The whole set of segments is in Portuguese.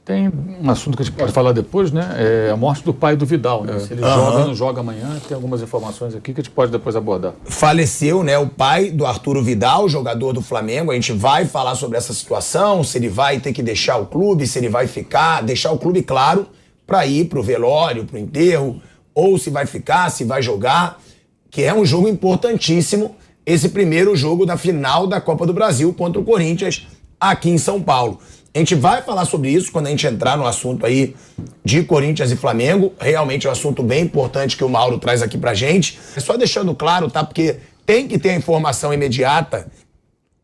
Tem um assunto que a gente pode falar depois, né? É a morte do pai do Vidal, né? Se ele joga ou não joga amanhã, tem algumas informações aqui que a gente pode depois abordar. Faleceu, né, o pai do Arturo Vidal, jogador do Flamengo. A gente vai falar sobre essa situação, se ele vai ter que deixar o clube, se ele vai ficar, deixar o clube, claro, para ir pro velório, pro enterro, ou se vai ficar, se vai jogar, que é um jogo importantíssimo, esse primeiro jogo da final da Copa do Brasil contra o Corinthians aqui em São Paulo. A gente vai falar sobre isso quando a gente entrar no assunto aí de Corinthians e Flamengo. Realmente é um assunto bem importante que o Mauro traz aqui pra gente. É só deixando claro, tá? Porque tem que ter a informação imediata.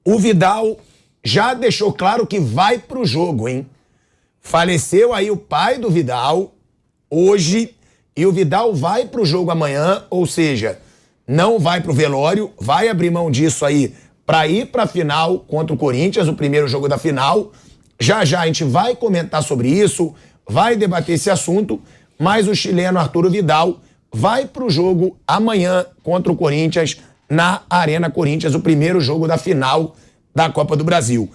O Vidal já deixou claro que vai pro jogo, hein? Faleceu aí o pai do Vidal hoje e o Vidal vai pro jogo amanhã, ou seja, não vai pro velório, vai abrir mão disso aí pra ir pra final contra o Corinthians, o primeiro jogo da final. Já já a gente vai comentar sobre isso, vai debater esse assunto, mas o chileno Arturo Vidal vai pro jogo amanhã contra o Corinthians na Arena Corinthians, o primeiro jogo da final da Copa do Brasil.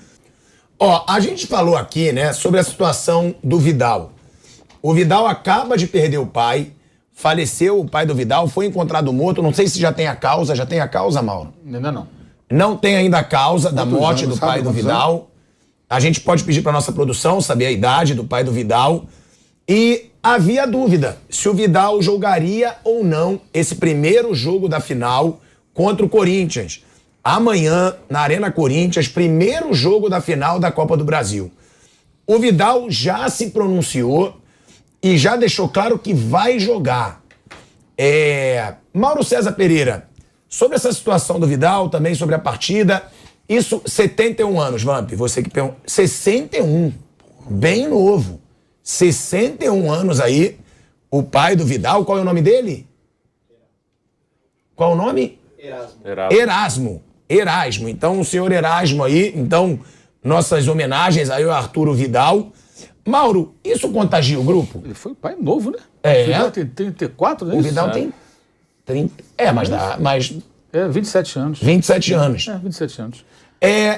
Ó, a gente falou aqui, né, sobre a situação do Vidal. O Vidal acaba de perder o pai, faleceu o pai do Vidal, foi encontrado morto, não sei se já tem a causa, Mauro? Ainda não. Não tem ainda a causa da morte do pai do Vidal. A gente pode pedir para nossa produção saber a idade do pai do Vidal. E havia dúvida se o Vidal jogaria ou não esse primeiro jogo da final contra o Corinthians. Amanhã, na Arena Corinthians, primeiro jogo da final da Copa do Brasil. O Vidal já se pronunciou e já deixou claro que vai jogar. Mauro César Pereira, sobre essa situação do Vidal, também sobre a partida... Isso, 71 anos, Vamp, você que pergunta. 61, bem novo. 61 anos aí, o pai do Vidal, qual é o nome dele? Qual o nome? Erasmo. Então, o senhor Erasmo aí, então, nossas homenagens aí ao Arturo Vidal. Mauro, isso contagia o grupo? Ele foi pai novo, né? É. O Vidal tem 34, né? O Vidal tem 30. Mas 27 anos. 27 anos. 27 anos.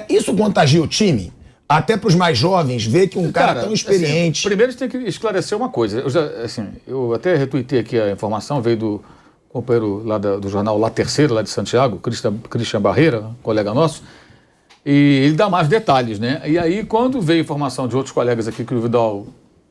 Isso contagia o time? Até para os mais jovens, ver que um cara tão experiente... Assim, primeiro a gente tem que esclarecer uma coisa. Eu até retuitei aqui a informação, veio do companheiro lá do jornal La Terceira, lá de Santiago, Christian Barreira, um colega nosso, e ele dá mais detalhes, né? E aí, quando veio informação de outros colegas aqui que o Vidal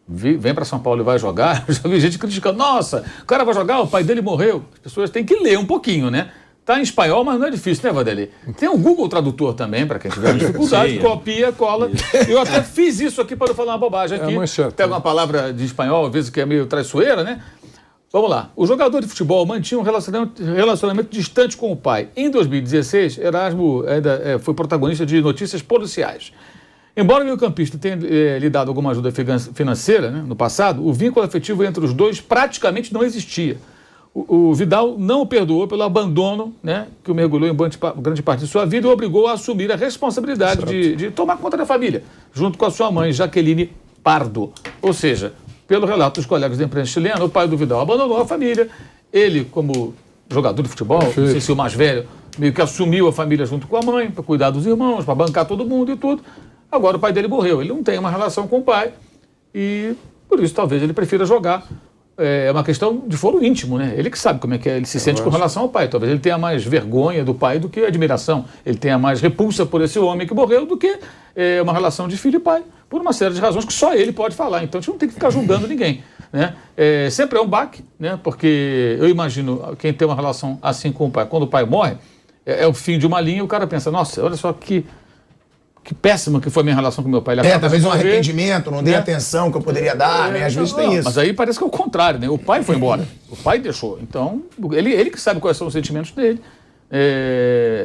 vem para São Paulo e vai jogar, eu já vi gente criticando, nossa, o cara vai jogar, o pai dele morreu. As pessoas têm que ler um pouquinho, né? Tá em espanhol, mas não é difícil, né, Vadeli? Tem o Google Tradutor também, para quem tiver dificuldade, copia, cola. Eu até fiz isso aqui para não falar uma bobagem aqui. Pega uma palavra de espanhol, às vezes que é meio traiçoeira, né? Vamos lá. O jogador de futebol mantinha um relacionamento distante com o pai. Em 2016, Erasmo ainda foi protagonista de notícias policiais. Embora o meio-campista tenha lhe dado alguma ajuda financeira, né, no passado, o vínculo afetivo entre os dois praticamente não existia. O Vidal não o perdoou pelo abandono, né, que o mergulhou em grande parte de sua vida e o obrigou a assumir a responsabilidade de tomar conta da família, junto com a sua mãe, Jaqueline Pardo. Ou seja, pelo relato dos colegas da imprensa chilena, o pai do Vidal abandonou a família, ele, como jogador de futebol, não sei se o mais velho, meio que assumiu a família junto com a mãe, para cuidar dos irmãos, para bancar todo mundo e tudo. Agora o pai dele morreu, ele não tem uma relação com o pai e, por isso, talvez ele prefira jogar. É uma questão de foro íntimo, né? Ele que sabe como é que ele se sente com relação ao pai. Talvez ele tenha mais vergonha do pai do que admiração. Ele tenha mais repulsa por esse homem que morreu do que uma relação de filho e pai, por uma série de razões que só ele pode falar. Então a gente não tem que ficar julgando ninguém, né? Sempre é um baque, né? Porque eu imagino quem tem uma relação assim com o pai, quando o pai morre, é o fim de uma linha, o cara pensa, nossa, olha só que péssima que foi a minha relação com meu pai. Talvez um arrependimento, não dei atenção que eu poderia dar, né? Às vezes tem isso. Mas aí parece que é o contrário, né? O pai foi embora, o pai deixou. Então, ele que sabe quais são os sentimentos dele.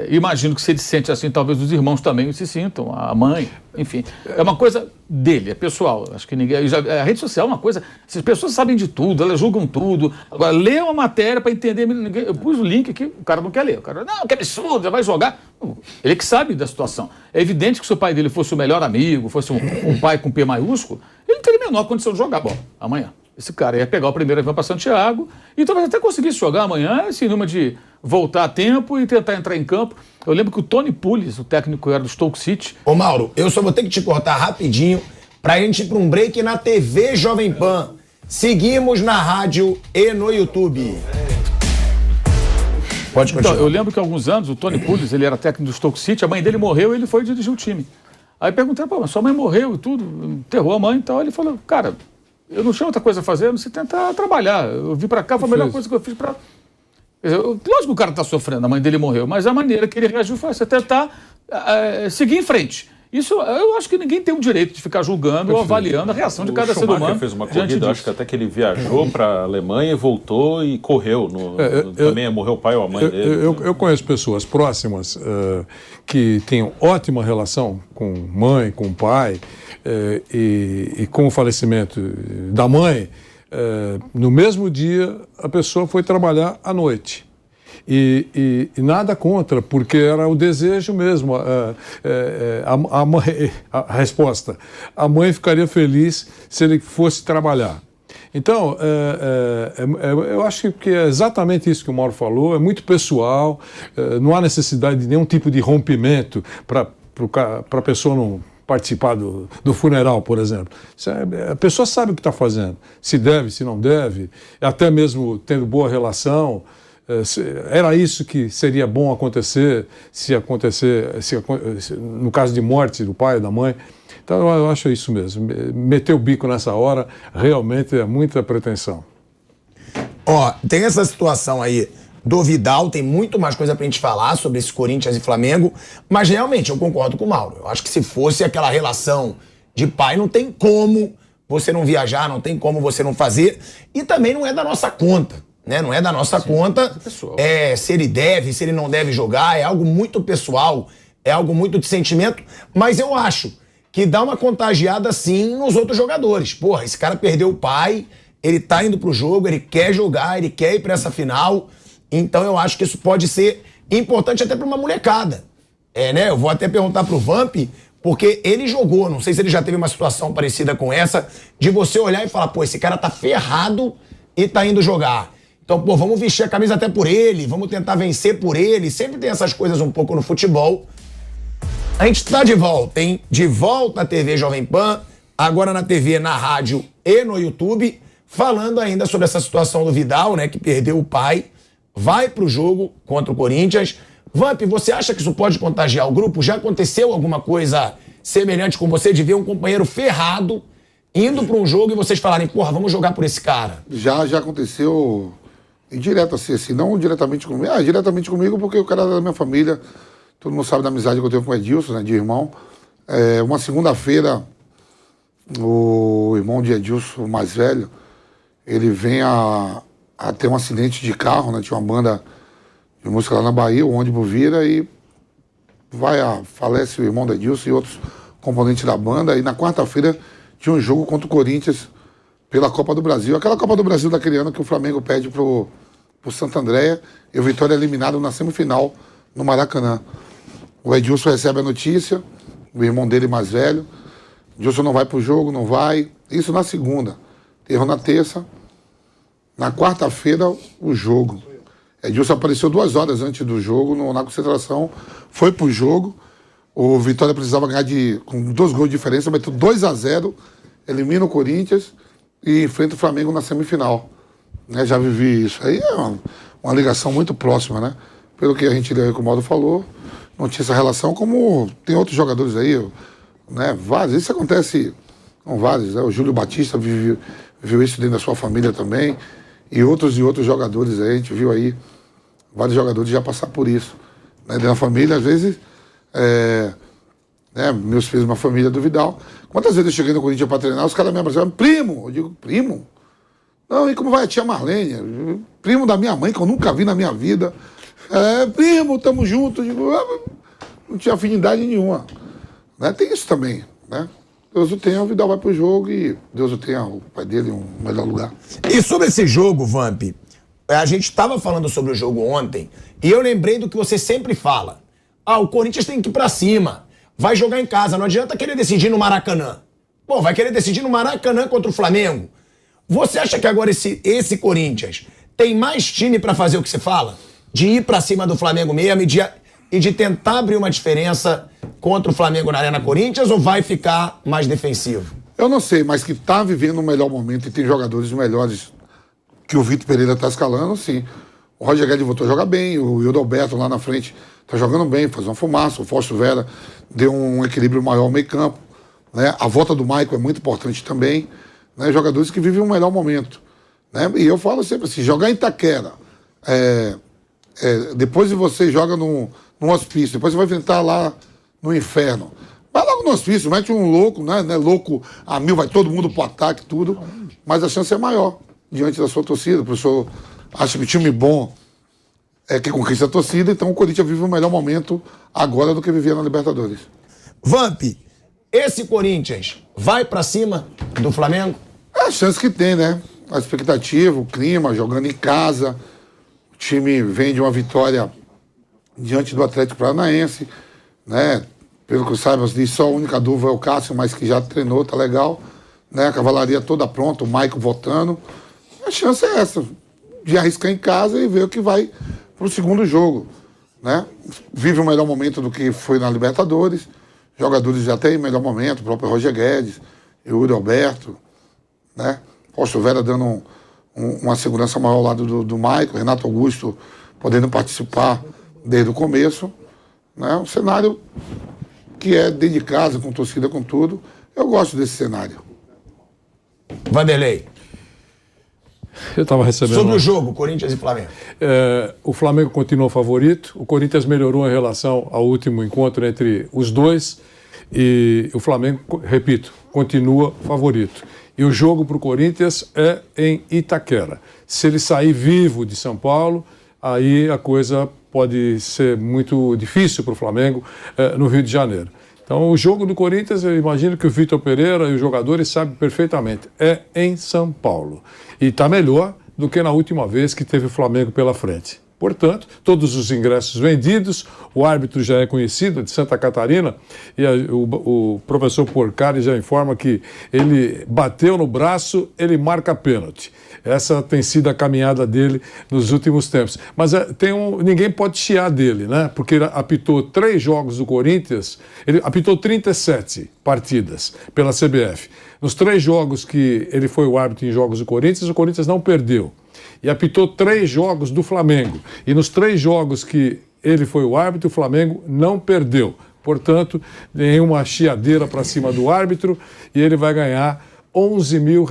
Imagino que se ele se sente assim, talvez os irmãos também se sintam, a mãe, enfim. É uma coisa dele, é pessoal. Acho que ninguém. A rede social é uma coisa. As pessoas sabem de tudo, elas julgam tudo. Agora, lê uma matéria para entender. Eu pus o link aqui, o cara não quer ler. O cara, não, que absurdo, já vai jogar. Ele que sabe da situação. É evidente que se o pai dele fosse o melhor amigo, fosse um pai com P maiúsculo, ele não teria a menor condição de jogar. Bom, amanhã. Esse cara ia pegar o primeiro avião para Santiago e talvez até conseguisse jogar amanhã, esse número de voltar a tempo e tentar entrar em campo. Eu lembro que o Tony Pulis, o técnico era do Stoke City. Ô Mauro, eu só vou ter que te cortar rapidinho pra gente ir pra um break na TV Jovem Pan. Seguimos na rádio e no YouTube. Pode continuar. Então, eu lembro que há alguns anos o Tony Pulis, ele era técnico do Stoke City, a mãe dele morreu e ele foi dirigir o time. Aí perguntei, pô, mas sua mãe morreu e tudo, enterrou a mãe e tal. Ele falou, cara, eu não tinha outra coisa a fazer, eu não sei tentar trabalhar. Eu vim pra cá, foi a melhor coisa que eu fiz pra... Lógico que o cara tá sofrendo, a mãe dele morreu, mas a maneira que ele reagiu foi você tentar seguir em frente. Isso, eu acho que ninguém tem o direito de ficar julgando ou avaliando a reação de cada ser humano. Fez uma corrida, eu acho que até que ele viajou para a Alemanha e voltou e correu. Também morreu o pai ou a mãe dele. Eu conheço pessoas próximas que têm ótima relação com mãe, com pai, e com o falecimento da mãe, no mesmo dia a pessoa foi trabalhar à noite. E nada contra, porque era o desejo mesmo. A resposta: a mãe ficaria feliz se ele fosse trabalhar. Então, eu acho que é exatamente isso que o Mauro falou, é muito pessoal, não há necessidade de nenhum tipo de rompimento para a pessoa não participar do funeral, por exemplo. A pessoa sabe o que está fazendo, se deve, se não deve, até mesmo tendo boa relação. Era isso que seria bom acontecer, no caso de morte do pai ou da mãe. Então eu acho isso mesmo. Meter o bico nessa hora realmente é muita pretensão. Ó, tem essa situação aí do Vidal, tem muito mais coisa pra gente falar sobre esse Corinthians e Flamengo, mas realmente eu concordo com o Mauro. Eu acho que se fosse aquela relação de pai, não tem como você não viajar, não tem como você não fazer, e também não é da nossa conta. Né? Não é da nossa conta, se ele deve, se ele não deve jogar, é algo muito pessoal, é algo muito de sentimento, mas eu acho que dá uma contagiada sim nos outros jogadores. Porra, esse cara perdeu o pai, ele tá indo pro jogo, ele quer jogar, ele quer ir pra essa final, então eu acho que isso pode ser importante até pra uma molecada. Né? Eu vou até perguntar pro Vamp, porque ele jogou, não sei se ele já teve uma situação parecida com essa, de você olhar e falar, pô, esse cara tá ferrado e tá indo jogar. Então, pô, vamos vestir a camisa até por ele, vamos tentar vencer por ele. Sempre tem essas coisas um pouco no futebol. A gente tá de volta, hein? De volta à TV Jovem Pan, agora na TV, na rádio e no YouTube, falando ainda sobre essa situação do Vidal, né, que perdeu o pai, vai pro jogo contra o Corinthians. Vamp, você acha que isso pode contagiar o grupo? Já aconteceu alguma coisa semelhante com você, de ver um companheiro ferrado indo pra um jogo e vocês falarem, porra, vamos jogar por esse cara? Já aconteceu... Indireto assim, não diretamente comigo. Diretamente comigo porque o cara era da minha família. Todo mundo sabe da amizade que eu tenho com o Edilson, né, de irmão. Uma segunda-feira, o irmão de Edilson, o mais velho, ele vem a ter um acidente de carro, né? Tinha uma banda de música lá na Bahia, o ônibus vira e falece o irmão de Edilson e outros componentes da banda. E na quarta-feira tinha um jogo contra o Corinthians pela Copa do Brasil. Aquela Copa do Brasil daquele ano que o Flamengo perde pro Santo André e o Vitória é eliminado na semifinal no Maracanã. O Edilson recebe a notícia, o irmão dele mais velho. Edilson não vai pro jogo, não vai. Isso na segunda. Errou na terça. Na quarta-feira, o jogo. Edilson apareceu 2 horas antes do jogo, na concentração. Foi pro jogo. O Vitória precisava ganhar com 2 gols de diferença, meteu 2-0, elimina o Corinthians e enfrenta o Flamengo na semifinal. Né, já vivi isso. Aí é uma ligação muito próxima, né? Pelo que a gente leu aí, que o Mauro falou, não tinha essa relação, como tem outros jogadores aí, né? Vários. Isso acontece com vários, né? O Júlio Batista viveu isso dentro da sua família também. E outros jogadores aí, a gente viu aí, vários jogadores já passar por isso. Né? Dentro da família, às vezes, né? Meus filhos, uma família do Vidal. Quantas vezes eu cheguei no Corinthians para treinar, os caras me abraçavam, primo! Eu digo, primo? Não, e como vai a tia Marlene? Primo da minha mãe, que eu nunca vi na minha vida. Primo, tamo junto. Eu digo, não tinha afinidade nenhuma. Né? Tem isso também, né? Deus o tenha, o Vidal vai pro jogo e Deus o tenha, o pai dele, um melhor lugar. E sobre esse jogo, Vamp, a gente estava falando sobre o jogo ontem e eu lembrei do que você sempre fala. O Corinthians tem que ir pra cima, vai jogar em casa, não adianta querer decidir no Maracanã. Pô, vai querer decidir no Maracanã contra o Flamengo. Você acha que agora esse Corinthians tem mais time pra fazer o que você fala? De ir pra cima do Flamengo mesmo e de tentar abrir uma diferença contra o Flamengo na Arena Corinthians, ou vai ficar mais defensivo? Eu não sei, mas que está vivendo um melhor momento e tem jogadores melhores que o Vitor Pereira está escalando, sim. O Roger Guedes voltou a jogar bem, o Hildo Alberto lá na frente está jogando bem, faz uma fumaça, o Fausto Vera deu um equilíbrio maior ao meio campo, né? A volta do Maicon é muito importante também, né? Jogadores que vivem um melhor momento, né? E eu falo sempre assim, jogar em Itaquera, depois você joga num hospício, depois você vai enfrentar lá no inferno. Vai logo no hospício, mete um louco, né? Louco a mil, vai todo mundo pro ataque, tudo, mas a chance é maior diante da sua torcida. O professor acha que o time bom é que conquista a torcida, então o Corinthians vive um melhor momento agora do que vivia na Libertadores. Vamp, esse Corinthians vai pra cima do Flamengo? É a chance que tem, né? A expectativa, o clima, jogando em casa, o time vem de uma vitória diante do Atlético Paranaense, né? Pelo que eu saiba, só a única dúvida é o Cássio, mas que já treinou, tá legal, né? A cavalaria toda pronta, o Maicon voltando. A chance é essa, de arriscar em casa e ver o que vai pro segundo jogo, né? Vive um melhor momento do que foi na Libertadores, jogadores já têm melhor momento, o próprio Roger Guedes, o Yuri Alberto, né? Fausto Vera dando uma segurança maior ao lado do Maicon, Renato Augusto podendo participar desde o começo, né? Um cenário que é dentro de casa, com torcida, com tudo. Eu gosto desse cenário. Vanderlei. Eu estava recebendo... Sobre o jogo, Corinthians e Flamengo. O Flamengo continua favorito, o Corinthians melhorou em relação ao último encontro entre os dois e o Flamengo, repito, continua favorito. E o jogo para o Corinthians é em Itaquera. Se ele sair vivo de São Paulo, aí a coisa pode ser muito difícil para o Flamengo no Rio de Janeiro. Então, o jogo do Corinthians, eu imagino que o Vitor Pereira e os jogadores sabem perfeitamente, é em São Paulo. E está melhor do que na última vez que teve o Flamengo pela frente. Portanto, todos os ingressos vendidos, o árbitro já é conhecido, de Santa Catarina, e o professor Porcari já informa que ele bateu no braço, ele marca pênalti. Essa tem sido a caminhada dele nos últimos tempos. Mas ninguém pode chiar dele, né? Porque ele apitou 3 jogos do Corinthians, ele apitou 37 partidas pela CBF. Nos 3 jogos que ele foi o árbitro em jogos do Corinthians, o Corinthians não perdeu. E apitou 3 jogos do Flamengo. E nos 3 jogos que ele foi o árbitro, o Flamengo não perdeu. Portanto, nenhuma chiadeira para cima do árbitro e ele vai ganhar R$11 mil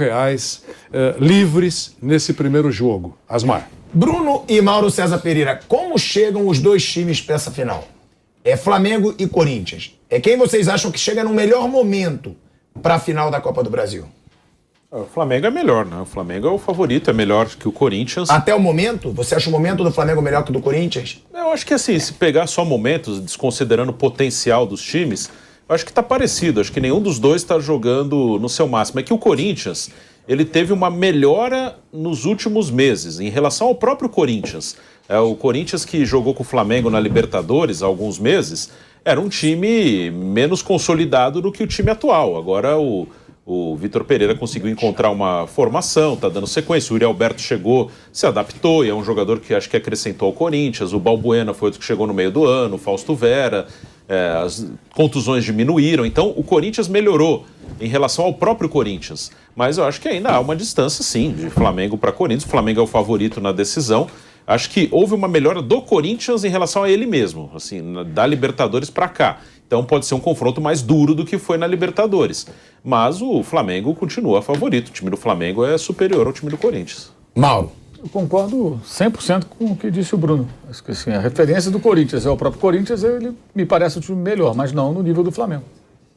livres nesse primeiro jogo. Asmar. Bruno e Mauro César Pereira, como chegam os dois times para essa final? É Flamengo e Corinthians. É quem vocês acham que chega no melhor momento para a final da Copa do Brasil? O Flamengo é melhor, né? O Flamengo é o favorito, é melhor que o Corinthians. Até o momento? Você acha o momento do Flamengo melhor que o do Corinthians? Eu acho que assim, se pegar só momentos, desconsiderando o potencial dos times, eu acho que tá parecido. Acho que nenhum dos dois está jogando no seu máximo. É que o Corinthians, ele teve uma melhora nos últimos meses em relação ao próprio Corinthians. O Corinthians que jogou com o Flamengo na Libertadores há alguns meses era um time menos consolidado do que o time atual. Agora o Vitor Pereira conseguiu encontrar uma formação, tá dando sequência. O Yuri Alberto chegou, se adaptou e é um jogador que acho que acrescentou ao Corinthians. O Balbuena foi outro que chegou no meio do ano, o Fausto Vera, as contusões diminuíram. Então o Corinthians melhorou em relação ao próprio Corinthians. Mas eu acho que ainda há uma distância, sim, de Flamengo para Corinthians. O Flamengo é o favorito na decisão. Acho que houve uma melhora do Corinthians em relação a ele mesmo, assim, da Libertadores para cá. Então pode ser um confronto mais duro do que foi na Libertadores. Mas o Flamengo continua favorito. O time do Flamengo é superior ao time do Corinthians. Mauro. Eu concordo 100% com o que disse o Bruno. Acho que assim, a referência do Corinthians é o próprio Corinthians, ele me parece o time melhor, mas não no nível do Flamengo.